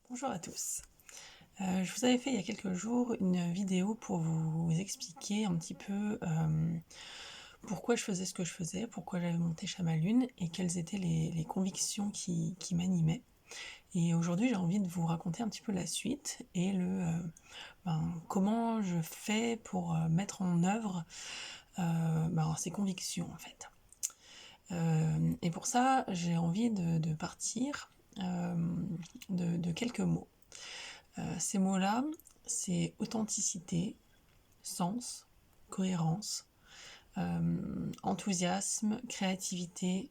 Bonjour à tous. Je vous avais fait il y a quelques jours une vidéo pour vous expliquer un petit peu pourquoi je faisais ce que je faisais, pourquoi j'avais monté Chama Lune et quelles étaient les convictions qui m'animaient. Et aujourd'hui, j'ai envie de vous raconter un petit peu la suite et comment je fais pour mettre en œuvre ces convictions en fait. Et pour ça, j'ai envie de partir de quelques mots. Ces mots-là, c'est authenticité, sens, cohérence, enthousiasme, créativité,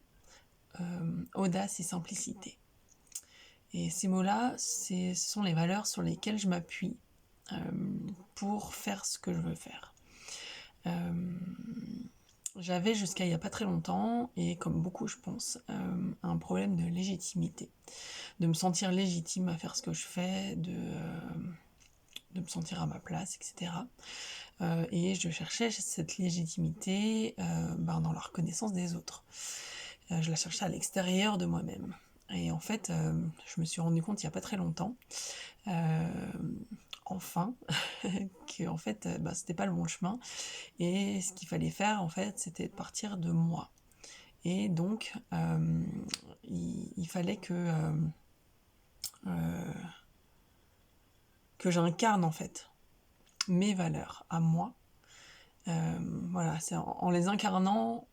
audace et simplicité. Et ces mots-là, ce sont les valeurs sur lesquelles je m'appuie euh, pour faire ce que je veux faire. J'avais jusqu'à il n'y a pas très longtemps, et comme beaucoup je pense, un problème de légitimité. De me sentir légitime à faire ce que je fais, de me sentir à ma place, etc. Et je cherchais cette légitimité dans la reconnaissance des autres. Je la cherchais à l'extérieur de moi-même. Et en fait, je me suis rendu compte il n'y a pas très longtemps, euh, enfin, que en fait, c'était pas le bon chemin. Et ce qu'il fallait faire, en fait, c'était de partir de moi. Et donc, il fallait que j'incarne en fait mes valeurs à moi. Voilà, c'est en les incarnant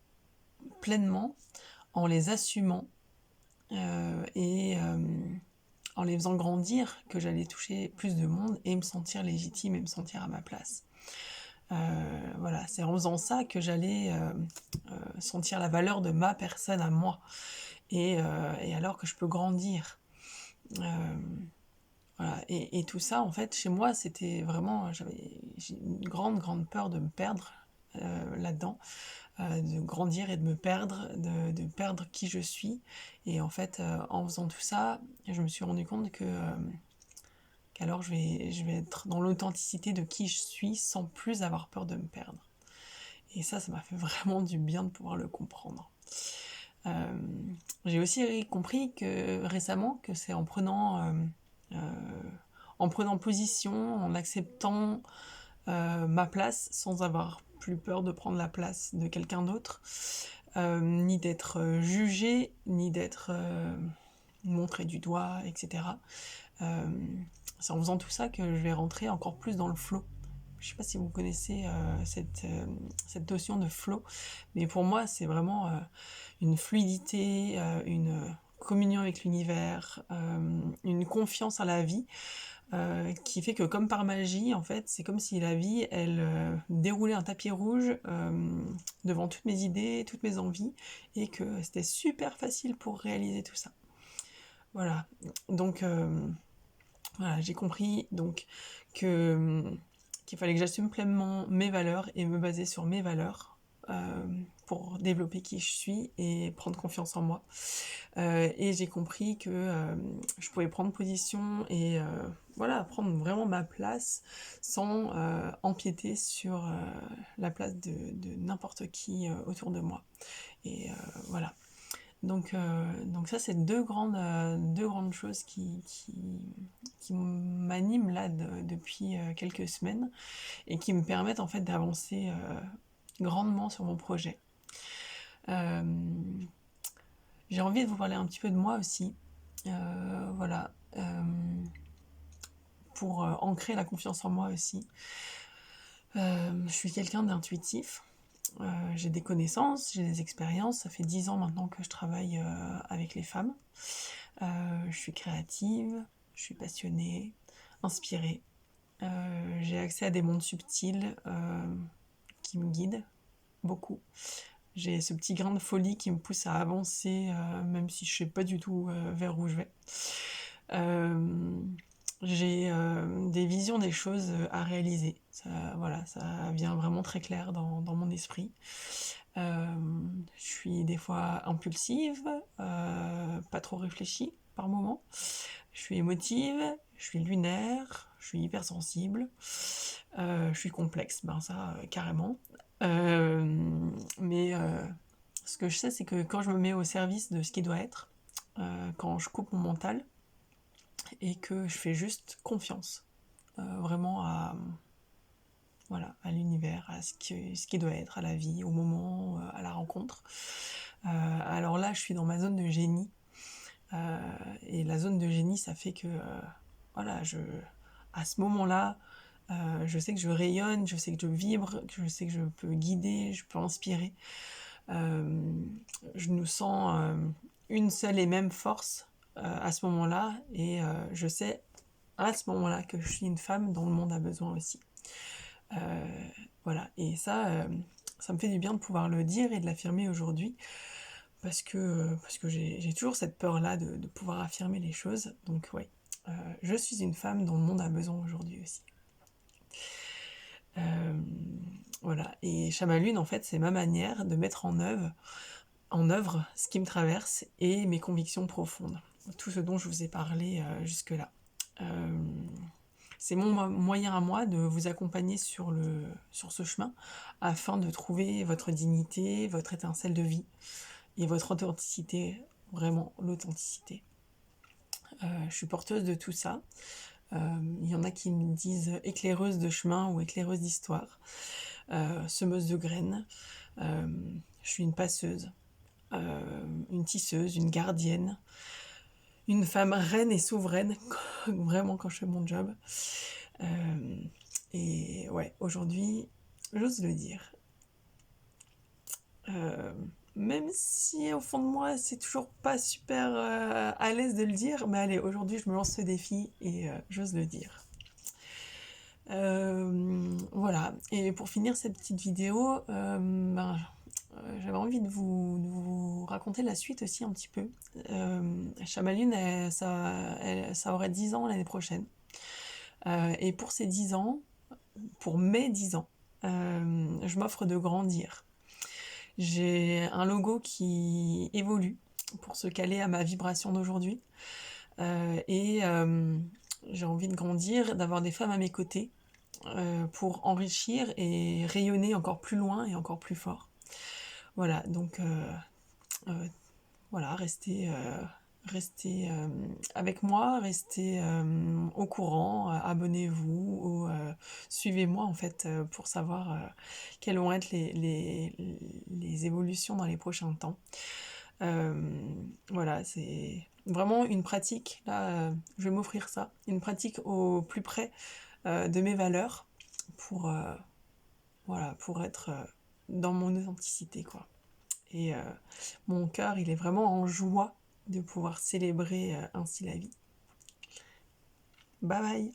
pleinement, en les assumant et en les faisant grandir, que j'allais toucher plus de monde et me sentir légitime et me sentir à ma place. Voilà, c'est en faisant ça que j'allais sentir la valeur de ma personne à moi et alors que je peux grandir. Euh, voilà. Et tout ça, en fait, chez moi, c'était vraiment, j'ai une grande peur de me perdre là-dedans, de grandir et de me perdre, de perdre qui je suis. Et en fait, en faisant tout ça, je me suis rendu compte qu'alors je vais être dans l'authenticité de qui je suis sans plus avoir peur de me perdre. Et ça m'a fait vraiment du bien de pouvoir le comprendre. Euh, j'ai aussi compris que récemment que c'est en prenant position, en acceptant ma place sans avoir plus peur de prendre la place de quelqu'un d'autre, ni d'être jugé, ni d'être montré du doigt, etc. Euh, c'est en faisant tout ça que je vais rentrer encore plus dans le flow. Je ne sais pas si vous connaissez cette notion de flow, mais pour moi c'est vraiment une fluidité, une communion avec l'univers, une confiance à la vie, qui fait que comme par magie, en fait, c'est comme si la vie, elle déroulait un tapis rouge devant toutes mes idées, toutes mes envies, et que c'était super facile pour réaliser tout ça. Voilà. Donc, voilà, j'ai compris donc que qu'il fallait que j'assume pleinement mes valeurs et me baser sur mes valeurs pour développer qui je suis et prendre confiance en moi. Et j'ai compris que je pouvais prendre position et voilà, prendre vraiment ma place sans empiéter sur la place de n'importe qui autour de moi. Et voilà. Donc ça, c'est deux grandes choses qui m'animent là depuis quelques semaines et qui me permettent en fait d'avancer grandement sur mon projet. Euh, j'ai envie de vous parler un petit peu de moi aussi. Voilà. Pour ancrer la confiance en moi aussi. Je suis quelqu'un d'intuitif. J'ai des connaissances, j'ai des expériences. Ça fait 10 ans maintenant que je travaille avec les femmes. Je suis créative, je suis passionnée, inspirée. J'ai accès à des mondes subtils qui me guident beaucoup. J'ai ce petit grain de folie qui me pousse à avancer, même si je ne sais pas du tout vers où je vais. Euh, j'ai des visions des choses à réaliser. Ça, voilà, ça vient vraiment très clair dans mon esprit. Je suis des fois impulsive, pas trop réfléchie par moment. Je suis émotive, je suis lunaire, je suis hypersensible, je suis complexe, ben ça carrément. Mais ce que je sais, c'est que quand je me mets au service de ce qui doit être, quand je coupe mon mental et que je fais juste confiance vraiment voilà, à l'univers, à ce qui doit être, à la vie, au moment, à la rencontre. Alors là, je suis dans ma zone de génie. Et la zone de génie, ça fait que, voilà, à ce moment-là, je sais que je rayonne, je sais que je vibre, je sais que je peux guider, je peux inspirer. Je nous sens une seule et même force à ce moment-là, et je sais à ce moment-là que je suis une femme dont le monde a besoin aussi. Voilà, et ça me fait du bien de pouvoir le dire et de l'affirmer aujourd'hui, parce que j'ai toujours cette peur-là de pouvoir affirmer les choses. Donc ouais, je suis une femme dont le monde a besoin aujourd'hui aussi. Voilà, et Chamalune, en fait, c'est ma manière de mettre en œuvre ce qui me traverse et mes convictions profondes. Tout ce dont je vous ai parlé jusque-là. C'est mon moyen à moi de vous accompagner sur ce chemin afin de trouver votre dignité, votre étincelle de vie et votre authenticité, vraiment l'authenticité. Je suis porteuse de tout ça. Il y en a qui me disent éclaireuse de chemin ou éclaireuse d'histoire, semeuse de graines. Je suis une passeuse, une tisseuse, une gardienne, une femme reine et souveraine, vraiment quand je fais mon job. Et ouais, aujourd'hui, j'ose le dire. Même si au fond de moi, c'est toujours pas super à l'aise de le dire, mais allez, aujourd'hui, je me lance ce défi et j'ose le dire. Voilà, et pour finir cette petite vidéo, j'avais envie de vous raconter la suite aussi un petit peu. Chamalune, ça aurait 10 ans l'année prochaine. Et pour ces 10 ans, pour mes 10 ans, je m'offre de grandir. J'ai un logo qui évolue pour se caler à ma vibration d'aujourd'hui. Et j'ai envie de grandir, d'avoir des femmes à mes côtés pour enrichir et rayonner encore plus loin et encore plus fort. Voilà, donc voilà, restez avec moi, restez au courant, abonnez-vous, ou suivez-moi en fait pour savoir quelles vont être les évolutions dans les prochains temps. Voilà, c'est vraiment une pratique, là je vais m'offrir ça, une pratique au plus près de mes valeurs pour, voilà, pour être dans mon authenticité, quoi. Et mon cœur, il est vraiment en joie de pouvoir célébrer ainsi la vie. Bye bye!